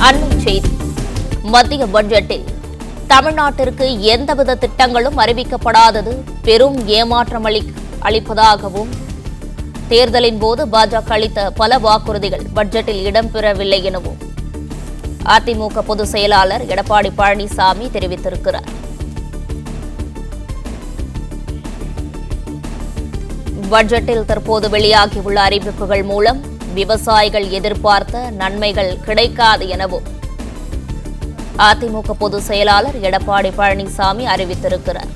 அண்மை செய்தி. மத்திய பட்ஜெட்டில் தமிழ்நாட்டிற்கு எந்தவித திட்டங்களும் அறிவிக்கப்படாதது பெரும் ஏமாற்றம் அளிப்பதாகவும், தேர்தலின் போது பாஜக அளித்த பல வாக்குறுதிகள் பட்ஜெட்டில் இடம்பெறவில்லை எனவும் அதிமுக பொதுச் செயலாளர் எடப்பாடி பழனிசாமி தெரிவித்திருக்கிறார். பட்ஜெட்டில் தற்போது வெளியாகியுள்ள அறிவிப்புகள் மூலம் விவசாயிகள் எதிர்பார்த்த நன்மைகள் கிடைக்காது எனவும் அதிமுக பொதுச் செயலாளர் எடப்பாடி பழனிசாமி அறிவித்திருக்கிறார்.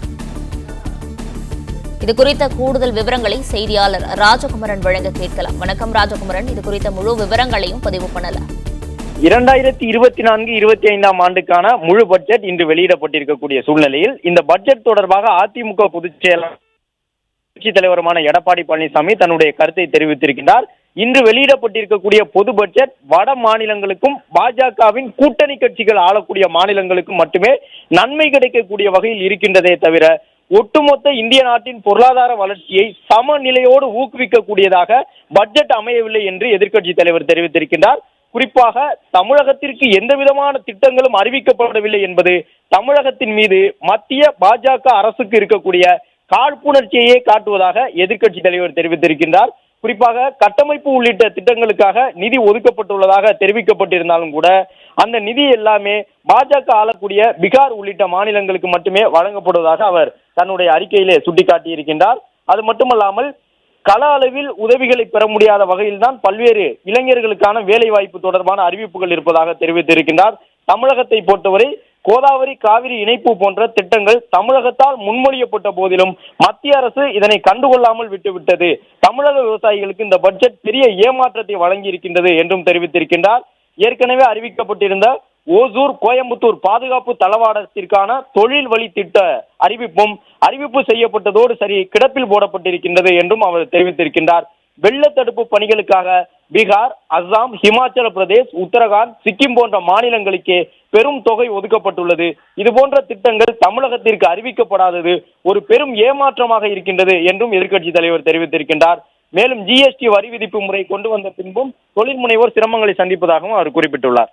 இதுகுறித்த கூடுதல் விவரங்களை செய்தியாளர் ராஜகுமரன் வழங்க கேட்கலாம். வணக்கம் ராஜகுமரன், இது குறித்த முழு விவரங்களையும் பதிவு பண்ணலாம். 2024-25 ஆண்டுக்கான முழு பட்ஜெட் இன்று வெளியிடப்பட்டிருக்கக்கூடிய சூழ்நிலையில் இந்த பட்ஜெட் தொடர்பாக அதிமுக பொதுச் செயலாளர் கட்சித் தலைவருமான எடப்பாடி பழனிசாமி தன்னுடைய கருத்தை தெரிவித்திருக்கிறார். இன்று வெளியிடப்பட்டிருக்கக்கூடிய பொது பட்ஜெட் வட மாநிலங்களுக்கும் பாஜகவின் கூட்டணி கட்சிகள் ஆளக்கூடிய மாநிலங்களுக்கும் மட்டுமே நன்மை கிடைக்கக்கூடிய வகையில் இருக்கின்றதே தவிர ஒட்டுமொத்த இந்திய நாட்டின் பொருளாதார வளர்ச்சியை சமநிலையோடு ஊக்குவிக்கக்கூடியதாக பட்ஜெட் அமையவில்லை என்று எதிர்க்கட்சி தலைவர் தெரிவித்திருக்கின்றார். குறிப்பாக தமிழகத்திற்கு எந்த விதமான திட்டங்களும் அறிவிக்கப்படவில்லை என்பது தமிழகத்தின் மீது மத்திய பாஜக அரசுக்கு இருக்கக்கூடிய காழ்ப்புணர்ச்சியையே காட்டுவதாக எதிர்க்கட்சி தலைவர் தெரிவித்திருக்கின்றார். குறிப்பாக கட்டமைப்பு உள்ளிட்ட திட்டங்களுக்காக நிதி ஒதுக்கப்பட்டுள்ளதாக தெரிவிக்கப்பட்டிருந்தாலும் கூட அந்த நிதி எல்லாமே பாஜக ஆளக்கூடிய பீகார் உள்ளிட்ட மாநிலங்களுக்கு மட்டுமே வழங்கப்படுவதாக அவர் தன்னுடைய அறிக்கையிலே சுட்டிக்காட்டியிருக்கின்றார். அது மட்டுமல்லாமல் கள அளவில் உதவிகளை பெற முடியாத வகையில்தான் பல்வேறு இளைஞர்களுக்கான வேலை வாய்ப்பு தொடர்பான அறிவிப்புகள் இருப்பதாக தெரிவித்திருக்கின்றார். தமிழகத்தை பொறுத்தவரை கோதாவரி காவிரி இணைப்பு போன்ற திட்டங்கள் தமிழகத்தால் முன்மொழியப்பட்ட போதிலும் மத்திய அரசு இதனை கண்டுகொள்ளாமல் விட்டுவிட்டது. தமிழக விவசாயிகளுக்கு இந்த பட்ஜெட் பெரிய ஏமாற்றத்தை வழங்கி இருக்கின்றது என்றும் தெரிவித்திருக்கின்றார். ஏற்கனவே அறிவிக்கப்பட்டிருந்த ஓசூர் கோயம்புத்தூர் பாதுகாப்பு தளவாடத்திற்கான தொழில் வழி திட்ட அறிவிப்பு செய்யப்பட்டதோடு சரி கிடப்பில் போடப்பட்டிருக்கின்றது என்றும் அவர் தெரிவித்திருக்கின்றார். வெள்ள தடுப்பு பணிகளுக்காக பீகார், அஸ்ஸாம், ஹிமாச்சல பிரதேஷ், உத்தரகாண்ட், சிக்கிம் போன்ற மாநிலங்களுக்கே பெரும் தொகை ஒதுக்கப்பட்டுள்ளது. இது போன்ற திட்டங்கள் தமிழகத்திற்கு அறிவிக்கப்படாதது ஒரு பெரும் ஏமாற்றமாக இருக்கின்றது என்றும் எதிர்க்கட்சி தலைவர் தெரிவித்திருக்கின்றார். மேலும் ஜிஎஸ்டி வரி விதிப்பு முறை கொண்டு வந்த பின்பும் தொழில் முனைவோர் சிரமங்களை சந்திப்பதாகவும் அவர் குறிப்பிட்டுள்ளார்.